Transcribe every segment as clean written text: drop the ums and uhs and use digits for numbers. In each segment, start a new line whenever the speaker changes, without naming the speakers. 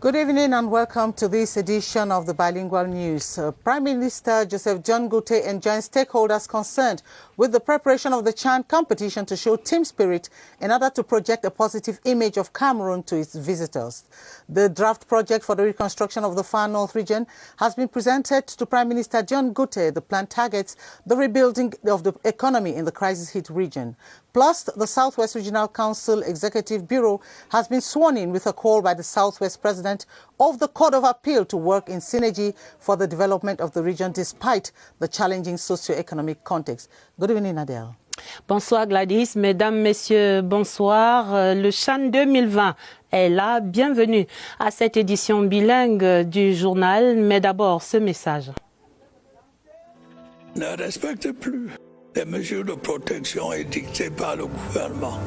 Good evening and welcome to this edition of the Bilingual News. Prime Minister Joseph John Gote enjoins stakeholders concerned with the preparation of the CHAN competition to show team spirit in order to project a positive image of Cameroon to its visitors. The draft project for the reconstruction of the Far North region has been presented to Prime Minister John Gote. The plan targets the rebuilding of the economy in the crisis-hit region. Plus, the Southwest Regional Council Executive Bureau has been sworn in with a call by the Southwest President of the Court of Appeal to work in synergy for the development of the region despite the challenging socio-economic context. Good evening, Adele.
Bonsoir Gladys, mesdames, messieurs, bonsoir. Le CHAN 2020 est là. Bienvenue à cette édition bilingue du journal. Mais d'abord, ce message.
Ne respectez plus les mesures de protection édictées par le gouvernement.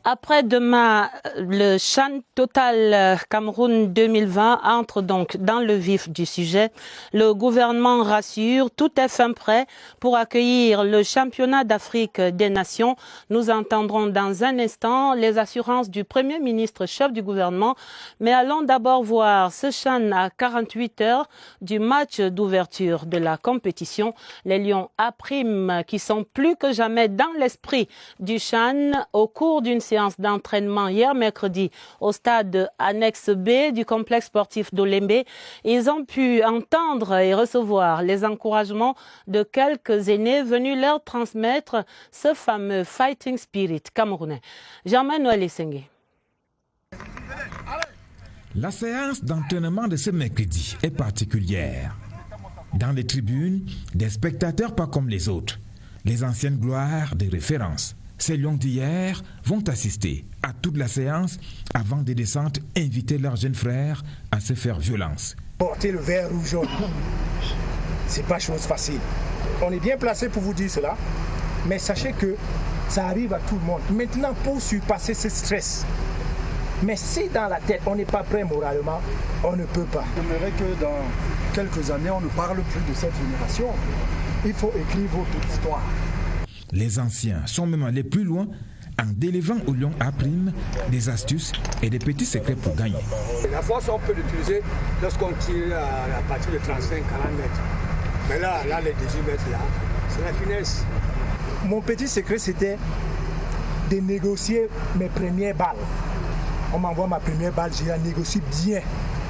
Après-demain, le CHAN Total Cameroun 2020 entre donc dans le vif du sujet. Le gouvernement rassure, tout est fin prêt pour accueillir le championnat d'Afrique des Nations. Nous entendrons dans un instant les assurances du Premier ministre chef du gouvernement. Mais allons d'abord voir ce CHAN à 48 heures du match d'ouverture de la compétition. Les Lions A' qui sont plus que jamais dans l'esprit du CHAN au cours d'une séance d'entraînement hier mercredi au stade annexe B du complexe sportif d'Olembe. Ils ont pu entendre et recevoir les encouragements de quelques aînés venus leur transmettre ce fameux fighting spirit camerounais. Jean-Manuel Essengue.
La séance d'entraînement de ce mercredi est particulière. Dans les tribunes, des spectateurs pas comme les autres, les anciennes gloires de référence. Ces lions d'hier vont assister à toute la séance avant des descentes, inviter leurs jeunes frères à se faire violence.
Porter le vert ou jaune, c'est pas chose facile. On est bien placé pour vous dire cela, mais sachez que ça arrive à tout le monde. Maintenant, pour surpasser ce stress, mais si dans la tête on n'est pas prêt moralement, on ne peut pas.
J'aimerais que dans quelques années, on ne parle plus de cette génération. Il faut écrire votre histoire.
Les anciens sont même allés plus loin en délivrant aux lions A' des astuces et des petits secrets pour gagner.
La force, on peut l'utiliser lorsqu'on tire à partir de 35-40 mètres. Mais là, les 18 mètres, là, c'est la finesse.
Mon petit secret, c'était de négocier mes premières balles. On m'envoie ma première balle, je la négocie bien.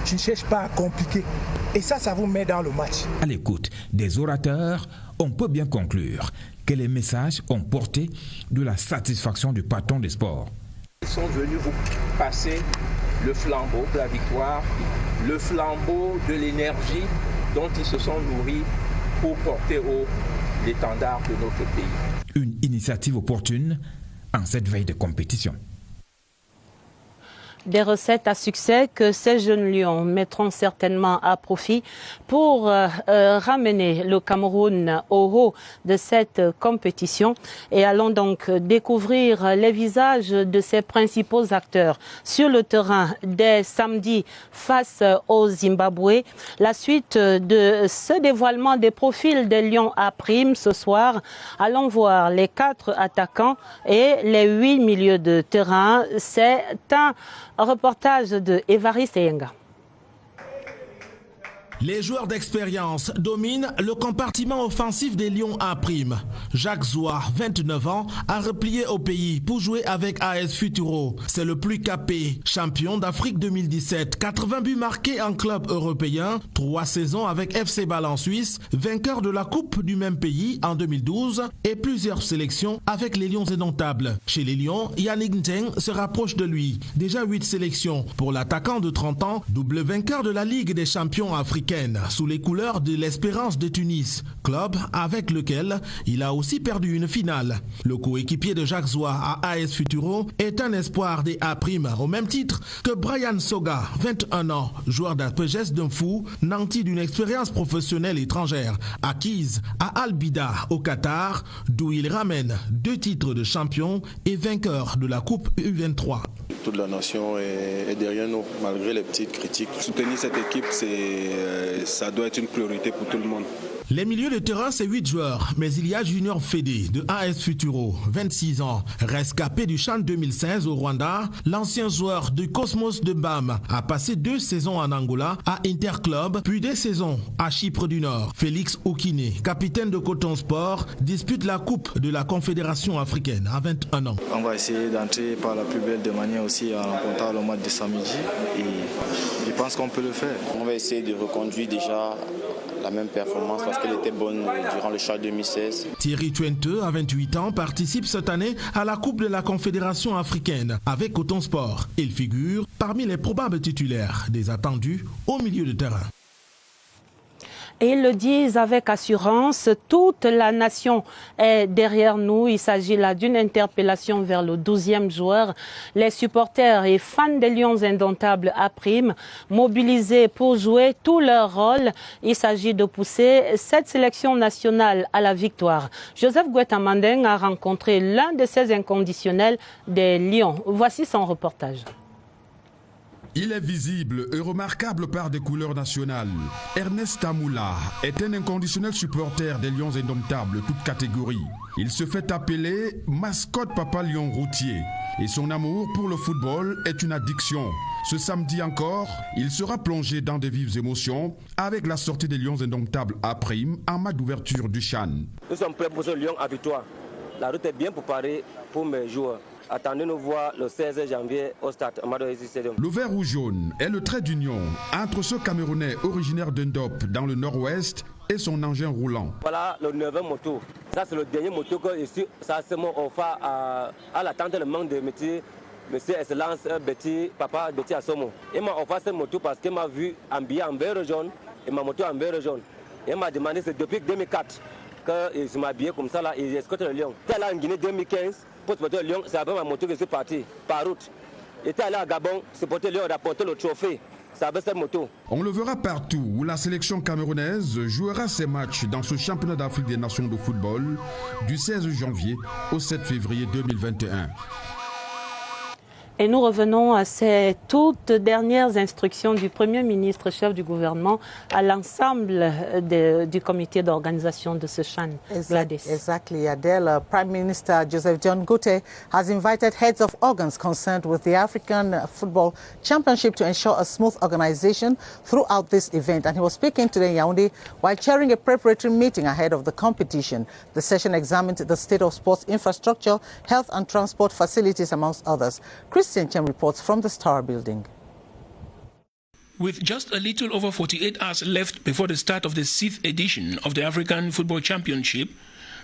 Je ne cherche pas à compliquer. Et ça vous met dans le match.
À l'écoute des orateurs, on peut bien conclure que les messages ont porté de la satisfaction du patron des sports.
Ils sont venus vous passer le flambeau de la victoire, le flambeau de l'énergie dont ils se sont nourris pour porter haut l'étendard de notre pays.
Une initiative opportune en cette veille de compétition.
Des recettes à succès que ces jeunes lions mettront certainement à profit pour ramener le Cameroun au haut de cette compétition. Et allons donc découvrir les visages de ces principaux acteurs sur le terrain dès samedi face au Zimbabwe. La suite de ce dévoilement des profils des lions A' ce soir. Allons voir les 4 attaquants et les 8 milieux de terrain. C'est un reportage de Évariste Yenga.
Les joueurs d'expérience dominent le compartiment offensif des Lions A'. Jacques Zouar, 29 ans, a replié au pays pour jouer avec AS Futuro. C'est le plus capé, champion d'Afrique 2017, 80 buts marqués en club européen, 3 saisons avec FC Bâle en Suisse, vainqueur de la Coupe du même pays en 2012 et plusieurs sélections avec les Lions indomptables. Chez les Lions, Yannick Nteng se rapproche de lui. Déjà 8 sélections pour l'attaquant de 30 ans, double vainqueur de la Ligue des champions africains africaine sous les couleurs de l'Espérance de Tunis, club avec lequel il a aussi perdu une finale. Le coéquipier de Jacques Zoua à AS Futuro est un espoir des A' au même titre que Brian Soga, 21 ans, joueur d'APGS d'un fou, nanti d'une expérience professionnelle étrangère, acquise à Al-Bida au Qatar, d'où il ramène 2 titres de champion et vainqueur de la Coupe U23.
Toute la nation est derrière nous, malgré les petites critiques. Soutenir cette équipe, ça doit être une priorité pour tout le monde.
Les milieux de terrain, c'est 8 joueurs, mais il y a Junior Fédé de AS Futuro, 26 ans, rescapé du CHAN 2016 au Rwanda. L'ancien joueur du Cosmos de Bam a passé 2 saisons en Angola à Interclub, puis des saisons à Chypre du Nord. Félix Oukine, capitaine de Coton Sport, dispute la Coupe de la Confédération africaine à 21 ans.
On va essayer d'entrer par la plus belle des manières aussi en remportant le match de samedi et je pense qu'on peut le faire.
On va essayer de reconduire déjà la même performance parce qu'elle était bonne durant le CHAN 2016.
Thierry Twente, à 28 ans, participe cette année à la Coupe de la Confédération africaine avec Coton Sport. Il figure parmi les probables titulaires des attendus au milieu de terrain.
Et ils le disent avec assurance, toute la nation est derrière nous. Il s'agit là d'une interpellation vers le 12e joueur. Les supporters et fans des Lions indomptables A', mobilisés pour jouer tout leur rôle. Il s'agit de pousser cette sélection nationale à la victoire. Joseph Gouet-Amandeng a rencontré l'un de ces inconditionnels des Lions. Voici son reportage.
Il est visible et remarquable par des couleurs nationales. Ernest Tamoula est un inconditionnel supporter des Lions indomptables, toutes catégories. Il se fait appeler mascotte Papa Lion routier. Et son amour pour le football est une addiction. Ce samedi encore, il sera plongé dans de vives émotions avec la sortie des Lions indomptables A' en match d'ouverture du CHAN.
Nous sommes prêts pour ce Lion à victoire. La route est bien préparée pour mes joueurs. Attendez-nous voir le 16 janvier au stade Amadou Stadium.
Le vert ou jaune est le trait d'union entre ce Camerounais originaire d'Indop dans le nord-ouest et son engin roulant.
Voilà le 9e moto. Ça c'est le dernier moto que ici, ça c'est mon offre à l'attente de manque de métier. Monsieur Excellence Betty, papa Betty Assomo. Il m'a offert cette moto parce qu'il m'a vu habillé en vert jaune et ma moto en vert jaune. Il m'a demandé, c'est depuis 2004 que je m'habillais comme ça là et j'escorte le Lion. J'étais là en Guinée 2015. Pour supporter le Lion, c'est avec ma moto que je suis parti par route. J'étais allé à Gabon, supporter le Lion, rapporter le trophée. C'est avec cette moto.
On le verra partout où la sélection camerounaise jouera ses matchs dans ce championnat d'Afrique des Nations de football du 16 janvier au 7 février 2021.
Et nous revenons à ces toutes dernières instructions du Premier ministre, chef du gouvernement, à l'ensemble du comité d'organisation de ce CHAN.
Exactly, Adele. Prime Minister Joseph John Gote has invited heads of organs concerned with the African Football Championship to ensure a smooth organization throughout this event. And he was speaking today in Yaoundé while chairing a preparatory meeting ahead of the competition. The session examined the state of sports infrastructure, health and transport facilities, amongst others. Christian Chen reports from the Star Building.
With just a little over 48 hours left before the start of the 6th edition of the African Football Championship,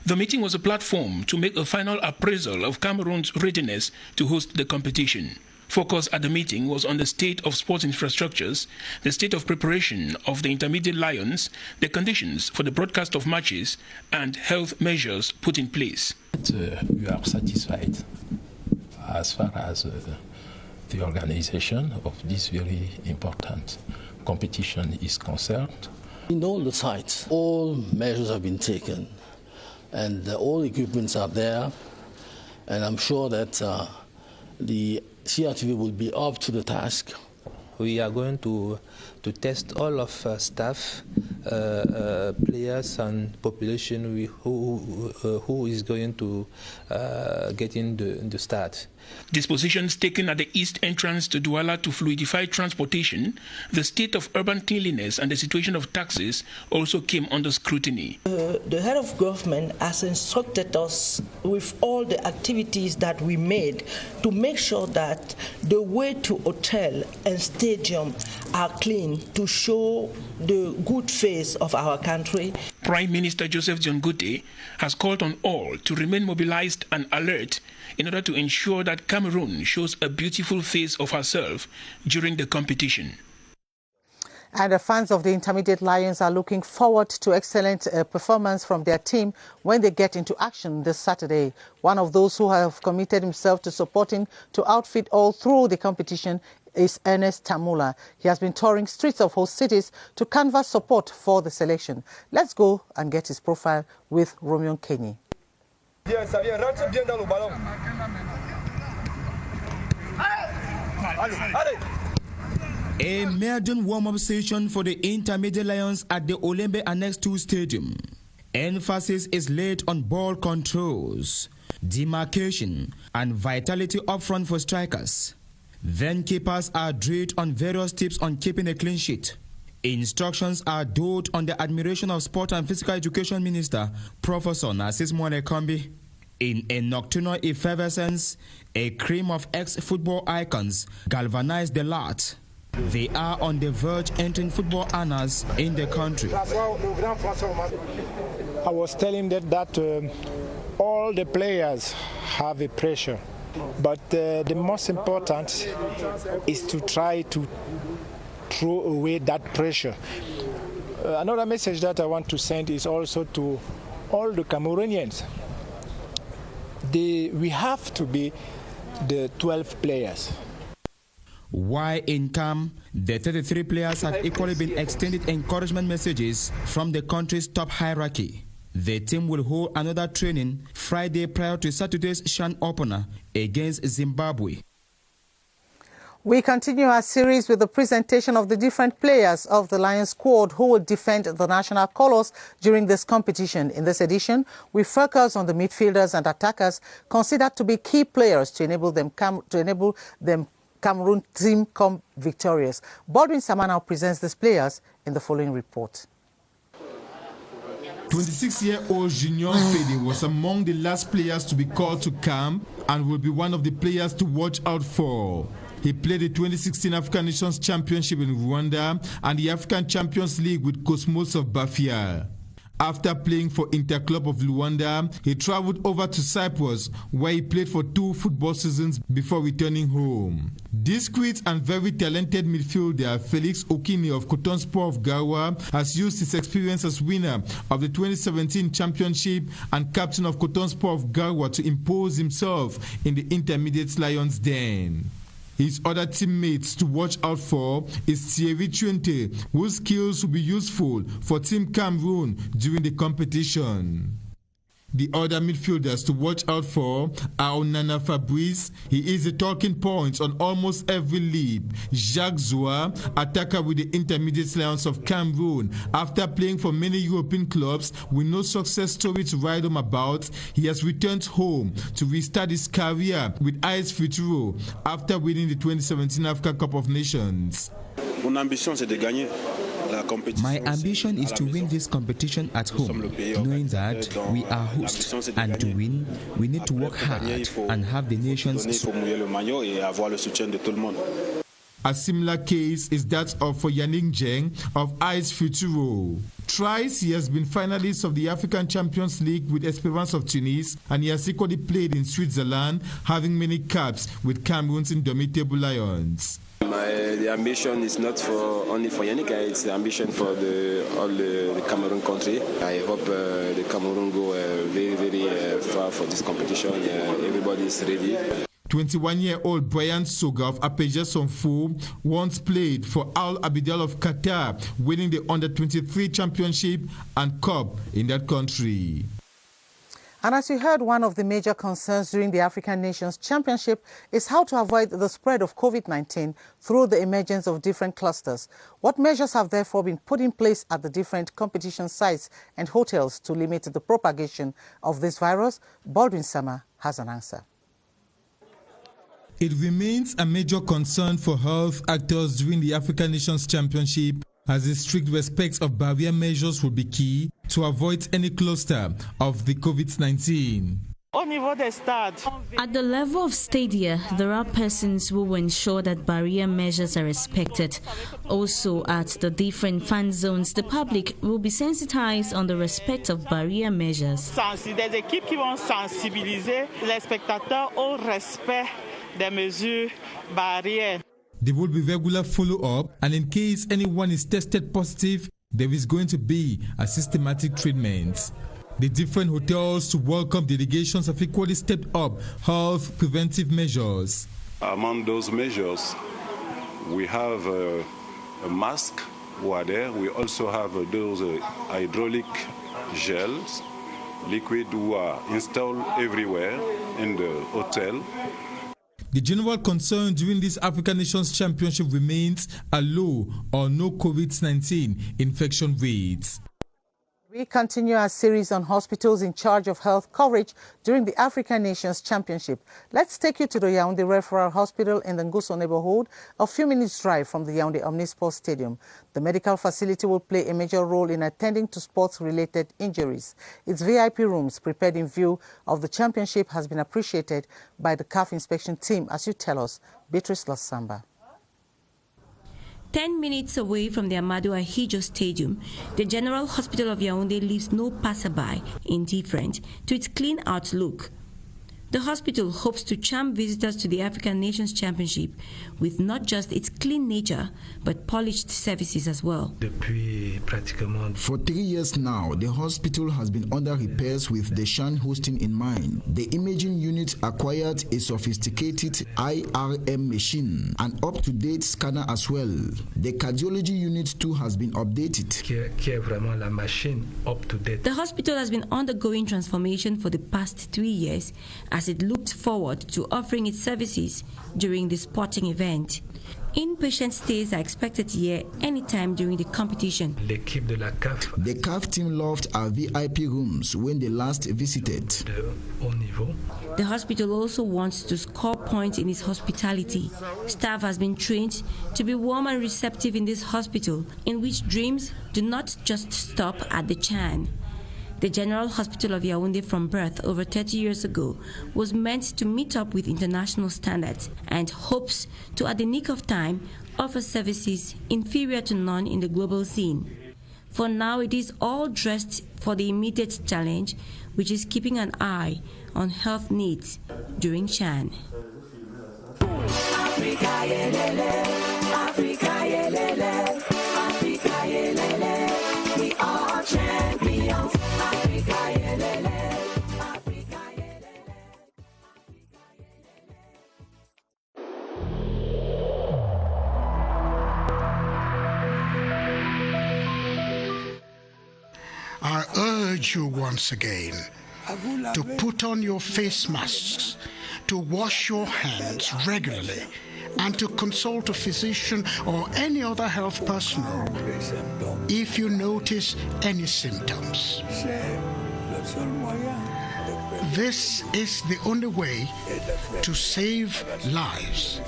the meeting was a platform to make a final appraisal of Cameroon's readiness to host the competition. Focus at the meeting was on the state of sports infrastructures, the state of preparation of the intermediate Lions, the conditions for the broadcast of matches, and health measures put in place.
We are satisfied as far as the organization of this very important competition is concerned.
In all the sites, all measures have been taken and all equipments are there, and I'm sure that the CRTV will be up to the task.
We are going to test all of staff, players and population who is going to get in the start.
Dispositions taken at the east entrance to Douala to fluidify transportation, the state of urban cleanliness and the situation of taxis also came under scrutiny.
The head of government has instructed us with all the activities that we made to make sure that the way to hotel and stadium are clean to show the good face of our country.
Prime Minister Joseph John Gote has called on all to remain mobilized and alert in order to ensure that Cameroon shows a beautiful face of herself during the competition.
And the fans of the Intermediate Lions are looking forward to excellent performance from their team when they get into action this Saturday. One of those who have committed himself to supporting to outfit all through the competition is Ernest Tamula. He has been touring streets of host cities to canvass support for the selection. Let's go and get his profile with Romeo Kenny.
A maiden warm-up session for the Intermediate Lions at the Olembe Annex 2 Stadium. Emphasis is laid on ball controls, demarcation, and vitality up front for strikers. Then keepers are drilled on various tips on keeping a clean sheet. Instructions are doled on the admiration of Sport and Physical Education Minister, Professor Narcis Mwanekombi. In a nocturnal effervescence, a cream of ex-football icons galvanized the lot. They are on the verge entering football honors in the country.
I was telling them that all the players have a pressure, but the most important is to try to throw away that pressure. Another message that I want to send is also to all the Cameroonians. We have to be the 12 players.
While in camp, the 33 players have equally been extended encouragement messages from the country's top hierarchy. The team will hold another training Friday prior to Saturday's Shan opener against Zimbabwe.
We continue our series with the presentation of the different players of the Lions squad who will defend the national colours during this competition. In this edition, we focus on the midfielders and attackers considered to be key players to enable them Cameroon team come victorious. Baldwin Sama now presents these players in the following report.
26-year-old Junior Fede was among the last players to be called to camp and will be one of the players to watch out for. He played the 2016 African Nations Championship in Rwanda and the African Champions League with Cosmos of Bafia. After playing for Interclub of Luanda, he traveled over to Cyprus, where he played for 2 football seasons before returning home. Discreet and very talented midfielder Felix Okini of Cotonsport of Gawa has used his experience as winner of the 2017 championship and captain of Cotonsport of Gawa to impose himself in the Intermediate Lions den. His other teammates to watch out for is Thierry Twente, whose skills will be useful for Team Cameroon during the competition. The other midfielders to watch out for are Onana Fabrice. He is a talking point on almost every lead. Jacques Zoua, attacker with the Intermediate Lions of Cameroon. After playing for many European clubs with no success story to write home about, he has returned home to restart his career with AS Futuro after winning the 2017 African Cup of Nations.
My ambition is to win this competition at home, knowing that we are hosts, and to win, we need to work hard and have the nation's support.
A similar case is that of Yannick Jeng of AS Futuro. Thrice he has been finalist of the African Champions League with Esperance of Tunis, and he has equally played in Switzerland, having many caps with Cameroon's indomitable Lions.
The ambition is not only for Yannick, it's the ambition for all the Cameroon country. I hope the Cameroon go very, very far for this competition. Everybody is ready.
21-year-old Brian Soga of Apeja Sonfo once played for Al Abidal of Qatar, winning the Under-23 championship and cup in that country.
And as you heard, one of the major concerns during the African Nations Championship is how to avoid the spread of COVID-19 through the emergence of different clusters. What measures have therefore been put in place at the different competition sites and hotels to limit the propagation of this virus? Baldwin Sama has an answer.
It remains a major concern for health actors during the African Nations Championship, as the strict respect of barrier measures will be key to avoid any cluster of the COVID-19.
At the level of stadia, there are persons who will ensure that barrier measures are respected. Also, at the different fan zones, the public will be sensitized on the respect of barrier measures.
Des équipes qui vont sensibiliser les spectateurs au respect des mesures barrières.
There will be regular follow-up, and in case anyone is tested positive, there is going to be a systematic treatment. The different hotels to welcome delegations have equally stepped up health preventive measures.
Among those measures, we have a mask who are there. We also have those hydraulic gels, liquid, who are installed everywhere in the hotel.
The general concern during this African Nations Championship remains a low or no COVID-19 infection rates.
We continue our series on hospitals in charge of health coverage during the African Nations Championship. Let's take you to the Yaoundé Referral Hospital in the Ngusso neighborhood, a few minutes' drive from the Yaoundé Omnisport Stadium. The medical facility will play a major role in attending to sports-related injuries. Its VIP rooms, prepared in view of the championship, has been appreciated by the CAF inspection team, as you tell us, Beatrice Lossamba.
10 minutes away from the Amadou Ahidjo Stadium, the General Hospital of Yaoundé leaves no passerby indifferent to its clean outlook. The hospital hopes to charm visitors to the African Nations Championship with not just its clean nature, but polished services as well.
For 3 years now, the hospital has been under repairs with the Chan hosting in mind. The imaging unit acquired a sophisticated IRM machine, an up-to-date scanner as well. The cardiology unit too has been updated.
The hospital has been undergoing transformation for the past 3 years as it looked forward to offering its services during the sporting event. Inpatient stays are expected here anytime during the competition.
The CAF team loved our VIP rooms when they last visited.
The hospital also wants to score points in its hospitality. Staff has been trained to be warm and receptive in this hospital, in which dreams do not just stop at the Chan. The General Hospital of Yaoundé from birth over 30 years ago was meant to meet up with international standards and hopes to, at the nick of time, offer services inferior to none in the global scene. For now, it is all dressed for the immediate challenge, which is keeping an eye on health needs during Chan. Africa, yelele, Africa, yelele, Africa, yelele, we are champions.
I urge you once again to put on your face masks, to wash your hands regularly, and to consult a physician or any other health personnel if you notice any symptoms. This is the only way to save lives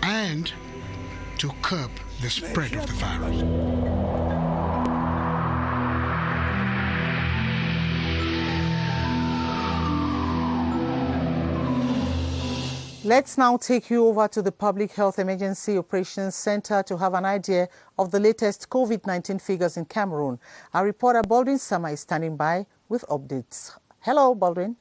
and to curb the spread of the virus.
Let's now take you over to the Public Health Emergency Operations Center to have an idea of the latest COVID-19 figures in Cameroon. Our reporter Baldwin Sama is standing by with updates. Hello, Baldwin.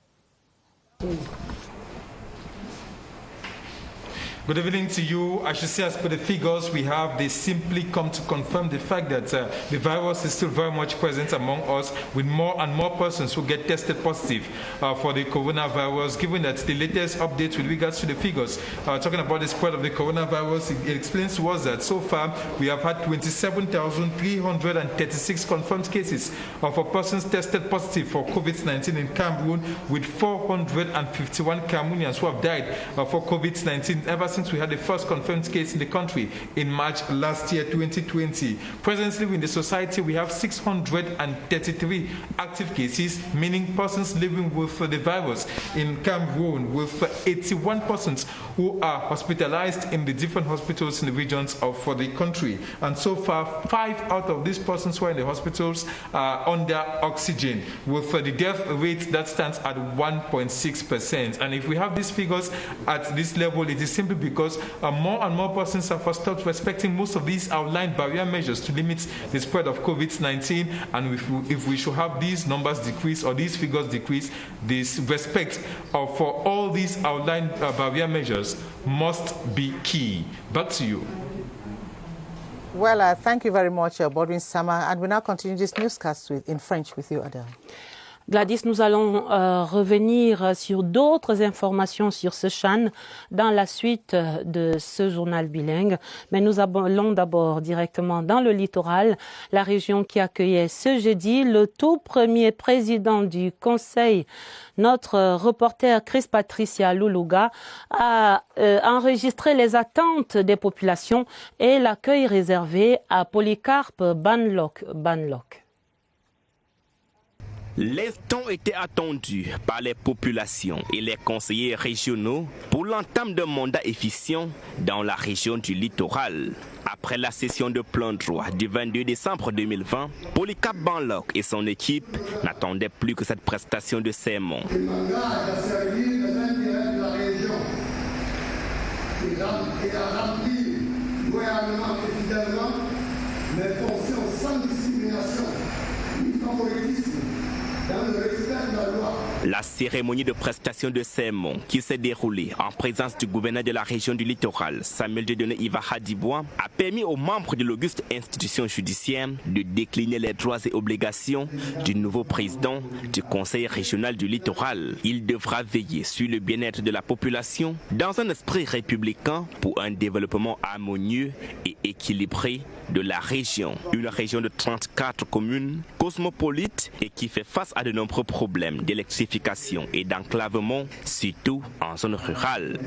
Good evening to you. I should say, as per the figures we have, they simply come to confirm the fact that the virus is still very much present among us, with more and more persons who get tested positive for the coronavirus. Given that the latest update with regards to the figures, talking about the spread of the coronavirus, it explains to us that so far we have had 27,336 confirmed cases of persons tested positive for COVID-19 in Cameroon, with 451 Cameroonians who have died for COVID-19 ever since we had the first confirmed case in the country in March last year, 2020. Presently in the society, we have 633 active cases, meaning persons living with the virus in Cameroon, with 81 persons who are hospitalized in the different hospitals in the regions of the country. And so far, 5 out of these persons who are in the hospitals are under oxygen, with the death rate that stands at 1.6%. And if we have these figures at this level, it is simply because more and more persons have stopped respecting most of these outlined barrier measures to limit the spread of COVID-19. And if we should have these numbers decrease or these figures decrease, this respect for all these outlined barrier measures must be key. Back to you.
Well, thank you very much, Bodwin Sama. And we now continue this newscast in French with you, Adele.
Gladys, nous allons revenir sur d'autres informations sur ce CHAN dans la suite de ce journal bilingue. Mais nous allons d'abord directement dans le littoral, la région qui accueillait ce jeudi le tout premier président du Conseil. Notre reporter Crise Patricia Loulouga a enregistré les attentes des populations et l'accueil réservé à Polycarpe Banlock.
L'instant était attendu par les populations et les conseillers régionaux pour l'entame d'un mandat efficient dans la région du littoral. Après la session de plein droit du 22 décembre 2020, Polycarpe Banlock et son équipe n'attendaient plus que cette prestation de serment.
Je m'engage à servir les intérêts de la région et à remplir loyalement et fidèlement mes fonctions sans discrimination ni favoritisme.
La cérémonie de prestation de serment qui s'est déroulée en présence du gouverneur de la région du littoral, Samuel Dieudonné Iva Hadibois, a permis aux membres de l'auguste institution judiciaire de décliner les droits et obligations du nouveau président du Conseil régional du littoral. Il devra veiller sur le bien-être de la population dans un esprit républicain pour un développement harmonieux et équilibré de la région. Une région de 34 communes, cosmopolite et qui fait face à de nombreux problèmes d'électrification et d'enclavement, surtout en zone rurale.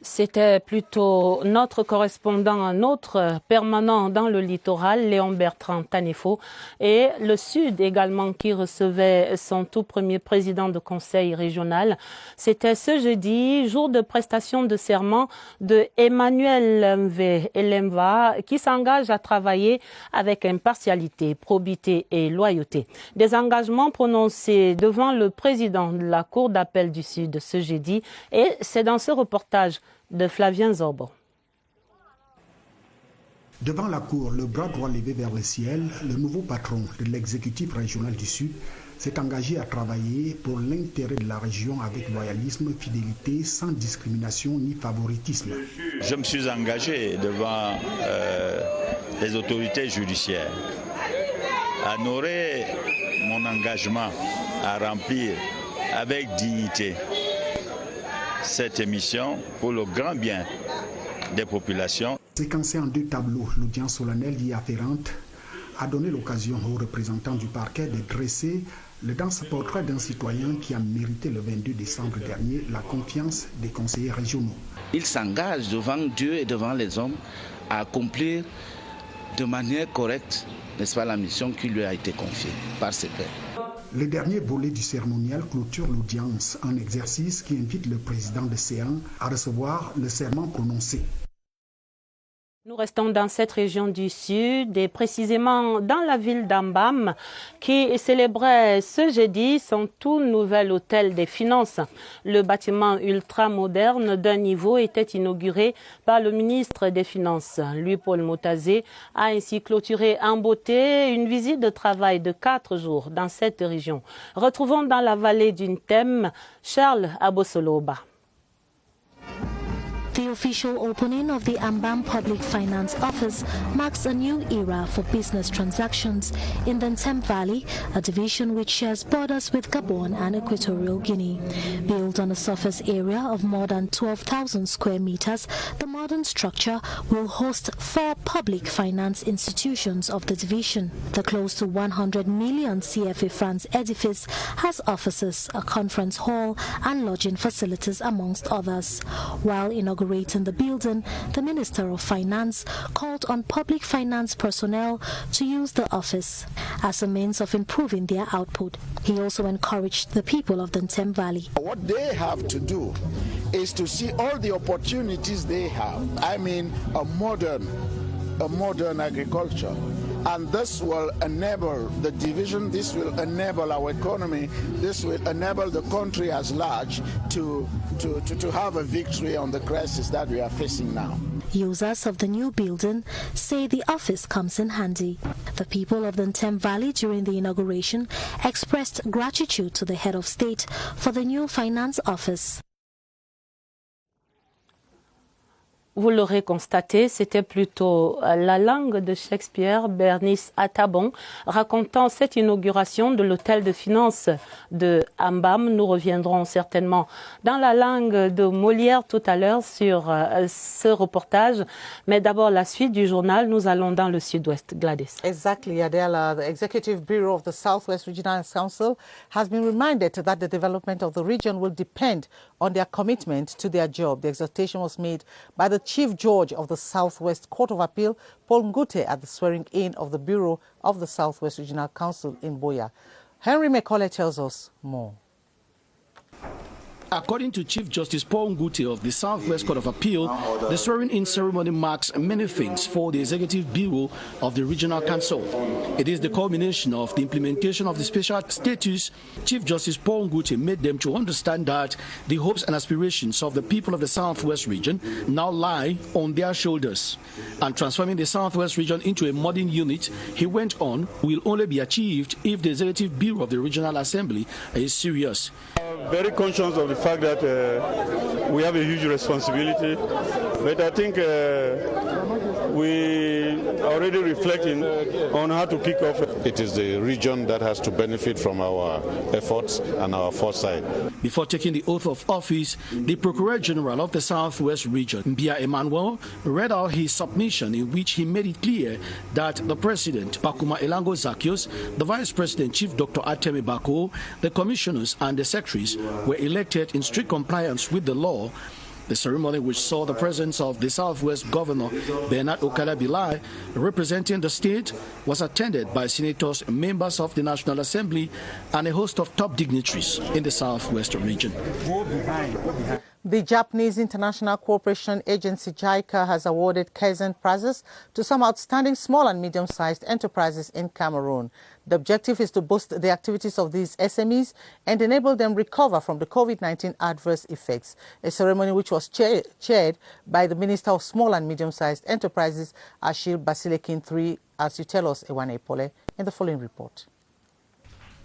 C'était plutôt notre correspondant, notre permanent dans le littoral, Léon Bertrand Tanefo, et le Sud également qui recevait son tout premier président de conseil régional. C'était ce jeudi, jour de prestation de serment de Emmanuel Lemva, qui s'engage à travailler avec impartialité, probité et loyauté. Des engagements prononcés devant le président de la Cour d'appel du Sud ce jeudi, et c'est dans ce reportage de Flavien Zorbo.
Devant la Cour, le bras droit levé vers le ciel, le nouveau patron de l'exécutif régional du Sud s'est engagé à travailler pour l'intérêt de la région avec loyalisme, fidélité, sans discrimination ni favoritisme.
Je me suis engagé devant les autorités judiciaires à honorer mon engagement à remplir avec dignité cette émission pour le grand bien des populations.
Séquencée en 2 tableaux, l'audience solennelle y afférente a donné l'occasion aux représentants du parquet de dresser le dense portrait d'un citoyen qui a mérité le 22 décembre dernier la confiance des conseillers régionaux.
Il s'engage devant Dieu et devant les hommes à accomplir de manière correcte, n'est-ce pas, la mission qui lui a été confiée par ses pairs.
Le dernier volet du cérémonial clôture l'audience, un exercice qui invite le président de séance à recevoir le serment prononcé.
Nous restons dans cette région du Sud et précisément dans la ville d'Ambam qui célébrait ce jeudi son tout nouvel hôtel des finances. Le bâtiment ultra-moderne d'un niveau était inauguré par le ministre des Finances. Louis-Paul Motazé a ainsi clôturé en beauté une visite de travail de 4 jours dans cette région. Retrouvons dans la vallée d'une thème Charles Abosoloba.
The official opening of the Ambam Public Finance Office marks a new era for business transactions in the Ntem Valley, a division which shares borders with Gabon and Equatorial Guinea. Built on a surface area of more than 12,000 square meters, the modern structure will host 4 public finance institutions of the division. The close to 100 million CFA francs edifice has offices, a conference hall, and lodging facilities, amongst others. While inaugurating the building, the Minister of Finance called on public finance personnel to use the office as a means of improving their output. He also encouraged the people of the Ntem Valley.
What they have to do is to see all the opportunities they have. I mean, a modern agriculture, And this will enable the division, this will enable our economy, this will enable the country as large to have a victory on the crisis that we are facing now.
Users of the new building say the office comes in handy. The people of the Ntem Valley during the inauguration expressed gratitude to the head of state for the new finance office.
Vous l'aurez constaté, c'était plutôt la langue de Shakespeare, Bernice Atabon, racontant cette inauguration de l'hôtel de finances de Ambam. Nous reviendrons certainement dans la langue de Molière tout à l'heure sur ce reportage. Mais d'abord, la suite du journal, nous allons dans le sud-ouest. Gladys.
Exactly, Adela. The Executive Bureau of the Southwest Regional Council has been reminded that the development of the region will depend on their commitment to their job. The exhortation was made by the Chief Judge of the Southwest Court of Appeal, Paul Ngute, at the swearing-in of the Bureau of the Southwest Regional Council in Boya. Henry McCauley tells us more.
According to Chief Justice Paul Ngute of the Southwest Court of Appeal, the swearing-in ceremony marks many things for the Executive Bureau of the Regional Council. It is the culmination of the implementation of the special status. Chief Justice Paul Ngute made them to understand that the hopes and aspirations of the people of the Southwest region now lie on their shoulders. And transforming the Southwest region into a modern unit, he went on, will only be achieved if the Executive Bureau of the Regional Assembly is serious.
Very conscious of the fact that we have a huge responsibility, but I think we are already reflecting on how to kick off.
It is the region that has to benefit from our efforts and our foresight.
Before taking the oath of office, the Procureur General of the Southwest region, Mbia Emmanuel, read out his submission in which he made it clear that the President, Bakuma Elango Zakios, the Vice President, Chief Dr. Atemi Bako, the commissioners and the secretaries were elected in strict compliance with the law. The ceremony, which saw the presence of the Southwest Governor Bernard Okala Bilai representing the state, was attended by senators, members of the National Assembly, and a host of top dignitaries in the Southwest region.
The Japanese International Cooperation Agency, JICA, has awarded Kaizen prizes to some outstanding small and medium-sized enterprises in Cameroon. The objective is to boost the activities of these SMEs and enable them recover from the COVID-19 adverse effects. A ceremony which was chaired by the Minister of Small and Medium-Sized Enterprises, Achille Basilekin III, as you tell us, Ewane Epole, in the following report.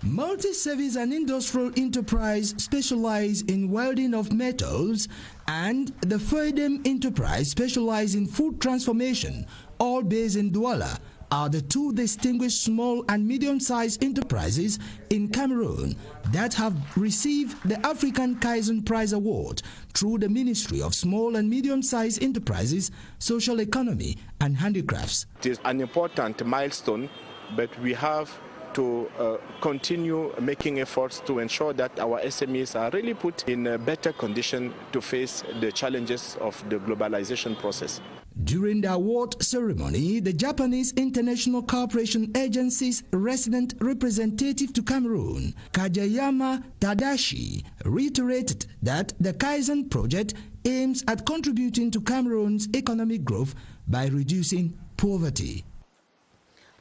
Multi-service and industrial enterprise specialize in welding of metals, and the Freedom enterprise specialize in food transformation, all based in Douala, are the two distinguished small and medium-sized enterprises in Cameroon that have received the African Kaizen Prize Award through the Ministry of Small and Medium-Sized Enterprises, Social Economy and Handicrafts.
It is an important milestone, but we have to continue making efforts to ensure that our SMEs are really put in a better condition to face the challenges of the globalization process.
During the award ceremony, the Japanese International Cooperation Agency's resident representative to Cameroon, Kajayama Tadashi, reiterated that the Kaizen project aims at contributing to Cameroon's economic growth by reducing poverty.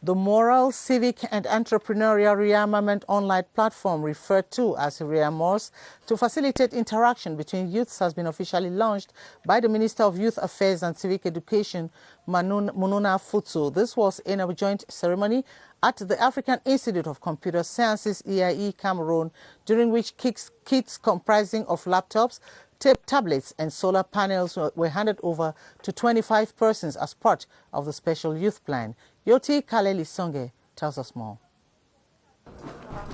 The Moral, Civic and Entrepreneurial Rearmament online platform, referred to as Rearmors, to facilitate interaction between youths, has been officially launched by the Minister of Youth Affairs and Civic Education, Mununa Futsu. This was in a joint ceremony at the African Institute of Computer Sciences, EIE, Cameroon, during which kits comprising of laptops, tablets and solar panels were handed over to 25 persons as part of the special youth plan. Yoti Kaleli Songe tells us more.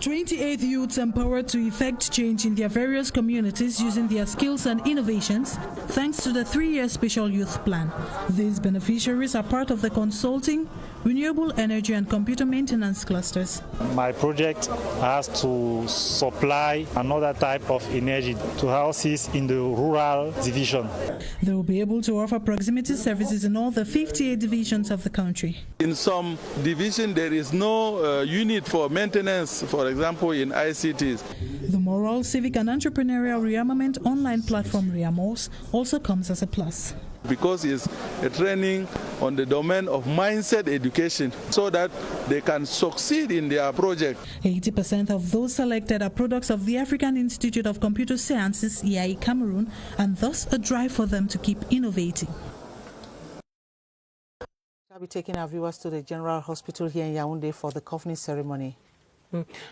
28 youths empowered to effect change in their various communities using their skills and innovations thanks to the 3-year special youth plan. These beneficiaries are part of the consulting, renewable energy and computer maintenance clusters.
My project has to supply another type of energy to houses in the rural division.
They will be able to offer proximity services in all the 58 divisions of the country.
In some divisions, there is no unit for maintenance, for example, in ICTs.
The Moral, Civic and Entrepreneurial Rearmament online platform Rearmors also comes as a plus.
Because it's a training on the domain of mindset education so that they can succeed in their project.
80% of those selected are products of the African Institute of Computer Sciences, IAI Cameroon, and thus a drive for them to keep innovating.
I'll be taking our viewers to the General Hospital here in Yaoundé for the coffin ceremony.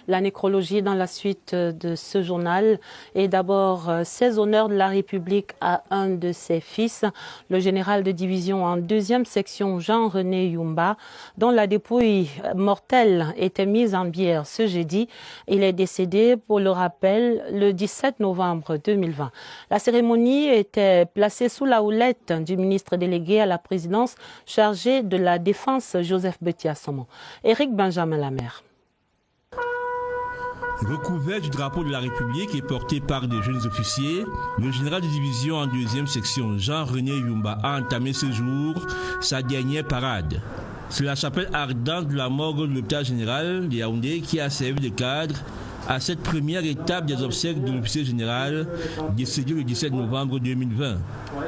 La nécrologie dans la suite de ce journal. Et d'abord, 16 honneurs de la République à un de ses fils, le général de division en 2e section Jean-René Yumba, dont la dépouille mortelle était mise en bière ce jeudi. Il est décédé, pour le rappel, le 17 novembre 2020. La cérémonie était placée sous la houlette du ministre délégué à la présidence chargé de la défense, Joseph Betia-Somon. Éric Benjamin Lamère.
Recouvert du drapeau de la République et porté par des jeunes officiers, le général de division en 2e section Jean-René Yumba a entamé ce jour sa dernière parade. C'est la chapelle ardente de la morgue de l'hôpital général de Yaoundé qui a servi de cadre à cette première étape des obsèques de l'officier général décédé le 17 novembre 2020.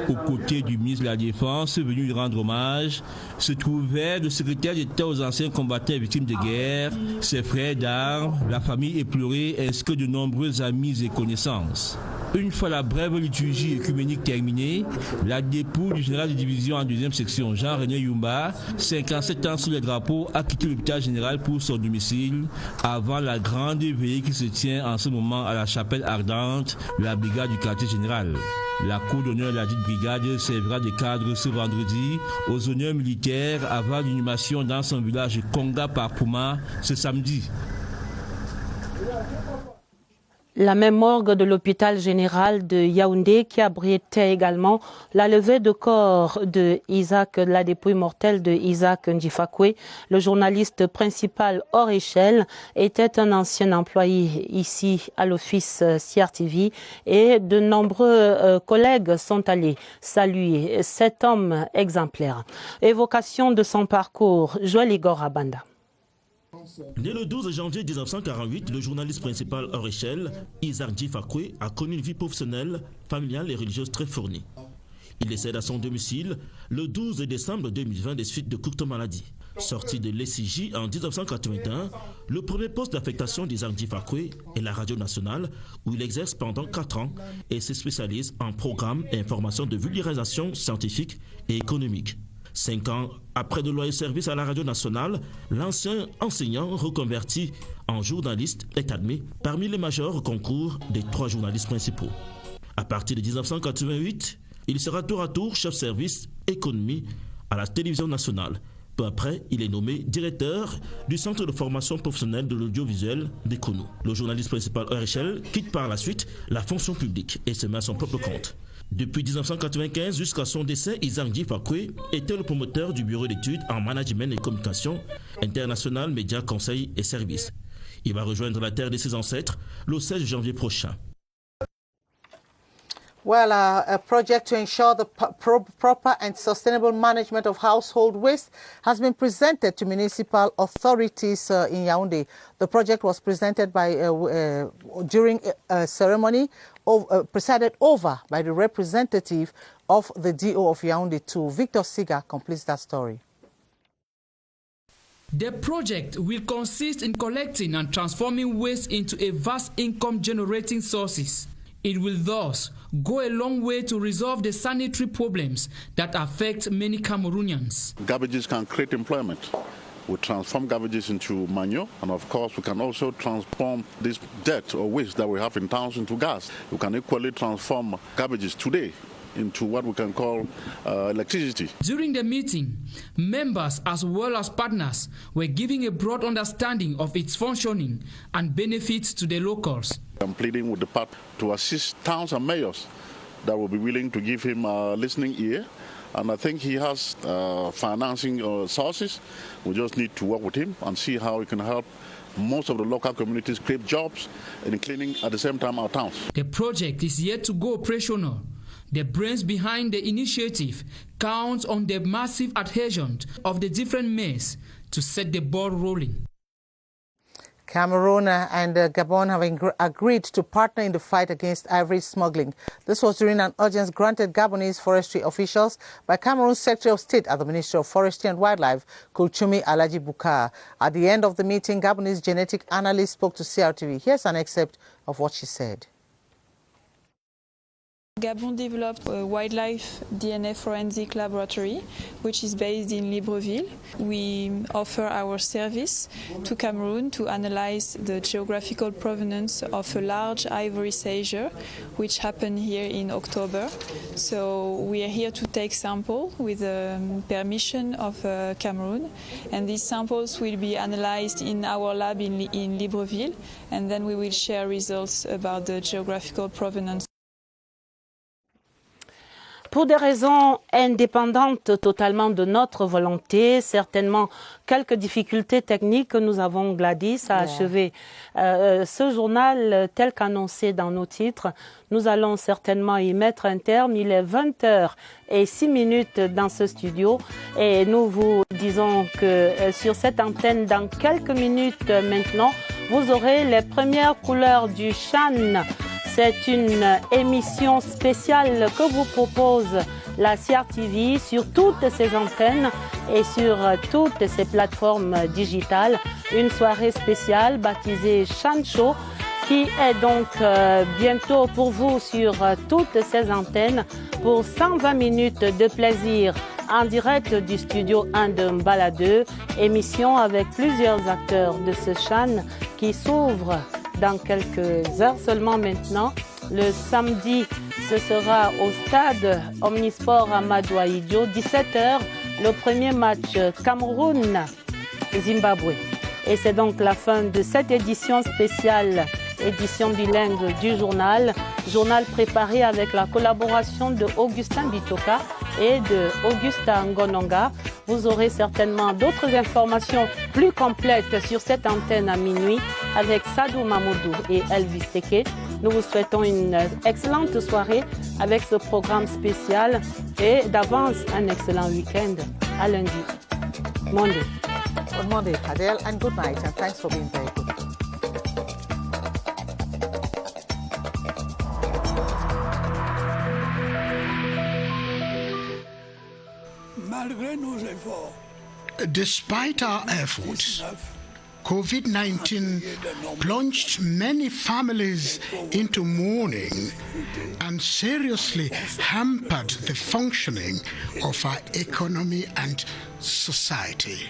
Aux côtés du ministre de la Défense venu lui rendre hommage, se trouvait le secrétaire d'État aux anciens combattants et victimes de guerre, ses frères d'armes, la famille éplorée ainsi que de nombreux amis et connaissances. Une fois la brève liturgie œcuménique terminée, la dépouille du général de division en 2e section Jean-René Yumba, 57 ans sous les drapeaux, a quitté l'hôpital général pour son domicile avant la grande veillée qui se tient en ce moment à la chapelle ardente de la brigade du quartier général. La cour d'honneur de la dite brigade servira de cadre ce vendredi aux honneurs militaires avant l'inhumation dans son village Konga par Pouma ce samedi.
La même morgue de l'hôpital général de Yaoundé qui abritait également la levée de corps de Isaac, la dépouille mortelle de Isaac Ndjifakwe, le journaliste principal hors échelle, était un ancien employé ici à l'office Crtv et de nombreux collègues sont allés saluer cet homme exemplaire. Évocation de son parcours, Joël Igor Abanda.
Né le 12 janvier 1948, le journaliste principal hors échelle, Isaac Ndjifakwe, a connu une vie professionnelle, familiale et religieuse très fournie. Il décède à son domicile le 12 décembre 2020 des suites de courtes maladies. Sorti de l'ECJ en 1981, le premier poste d'affectation d'Isaac Ndjifakwe est la radio nationale où il exerce pendant 4 ans et se spécialise en programmes et informations de vulgarisation scientifique et économique. 5 ans après de loyaux services à la radio nationale, l'ancien enseignant reconverti en journaliste est admis parmi les majors concours des 3 journalistes principaux. À partir de 1988, il sera tour à tour chef service économie à la télévision nationale. Peu après, il est nommé directeur du centre de formation professionnelle de l'audiovisuel d'Econo. Le journaliste principal hors échelle quitte par la suite la fonction publique et se met à son propre compte. Depuis 1995 jusqu'à son décès, Isaac Ndjifakwe était le promoteur du bureau d'études en management et communication international, médias, conseils et services. Il va rejoindre la terre de ses ancêtres le 16 janvier prochain.
Well, a project to ensure the proper and sustainable management of household waste has been presented to municipal authorities in Yaoundé. The project was presented by during a ceremony presided over by the representative of the DO of Yaoundé 2. Victor Siga completes that story.
The project will consist in collecting and transforming waste into a vast income-generating sources. It will thus go a long way to resolve the sanitary problems that affect many Cameroonians.
Garbages can create employment. We transform garbages into manure, and of course we can also transform this dirt or waste that we have in towns into gas. We can equally transform garbages today into what we can call electricity.
During the meeting, members as well as partners were giving a broad understanding of its functioning and benefits to the locals.
I'm pleading with the part to assist towns and mayors that will be willing to give him a listening ear. And I think he has financing sources. We just need to work with him and see how we can help most of the local communities create jobs and cleaning at the same time our towns.
The project is yet to go operational. The brains behind the initiative count on the massive adhesion of the different mayors to set the ball rolling.
Cameroon and Gabon have agreed to partner in the fight against ivory smuggling. This was during an audience granted Gabonese forestry officials by Cameroon's Secretary of State at the Ministry of Forestry and Wildlife, Kulchumi Alaji Bukar. At the end of the meeting, Gabonese genetic analyst spoke to CRTV. Here's an excerpt of what she said.
Gabon developed a wildlife DNA forensic laboratory, which is based in Libreville. We offer our service to Cameroon to analyze the geographical provenance of a large ivory seizure, which happened here in October. So we are here to take samples with the permission of Cameroon, and these samples will be analyzed in our lab in Libreville, and then we will share results about the geographical provenance.
Pour des raisons indépendantes totalement de notre volonté, certainement quelques difficultés techniques que nous avons, Gladys, à achever ce journal tel qu'annoncé dans nos titres. Nous allons certainement y mettre un terme. Il est 20h06 dans ce studio et nous vous disons que sur cette antenne, dans quelques minutes maintenant, vous aurez les premières couleurs du Chan. C'est une émission spéciale que vous propose la CRTV sur toutes ses antennes et sur toutes ses plateformes digitales. Une soirée spéciale baptisée Chan Show qui est donc bientôt pour vous sur toutes ces antennes pour 120 minutes de plaisir en direct du studio 1 de Mbala 2. Émission avec plusieurs acteurs de ce Chan qui s'ouvre dans quelques heures seulement maintenant. Le samedi, ce sera au stade Omnisport Amadou Ahidjo, 17h, le premier match Cameroun-Zimbabwe. Et c'est donc la fin de cette édition spéciale, édition bilingue du journal préparé avec la collaboration de Augustin Bitoka et de Augusta Ngononga. Vous aurez certainement d'autres informations plus complètes sur cette antenne à minuit avec Sadou Mamoudou et Elvis Teke. Nous vous souhaitons une excellente soirée avec ce programme spécial et d'avance un excellent week-end à lundi. Monday.
On Monday, Adele, and good night, and thanks for being very good.
Despite our efforts, COVID-19 plunged many families into mourning and seriously hampered the functioning of our economy and society.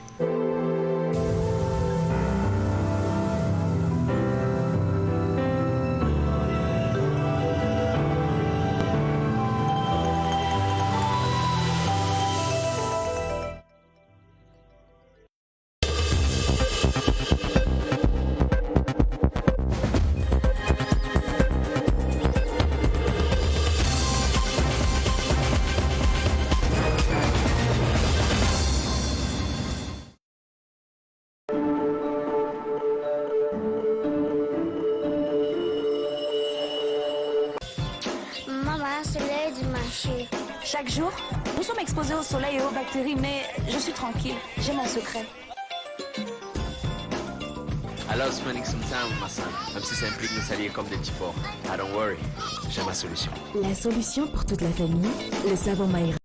Chaque jour, nous sommes exposés au soleil et aux bactéries, mais je suis tranquille, j'ai mon secret.
I love spending some time with my son, même si ça implique nous salir comme des petits porcs. I don't worry, j'ai ma solution.
La solution pour toute la famille, le savon Maïra.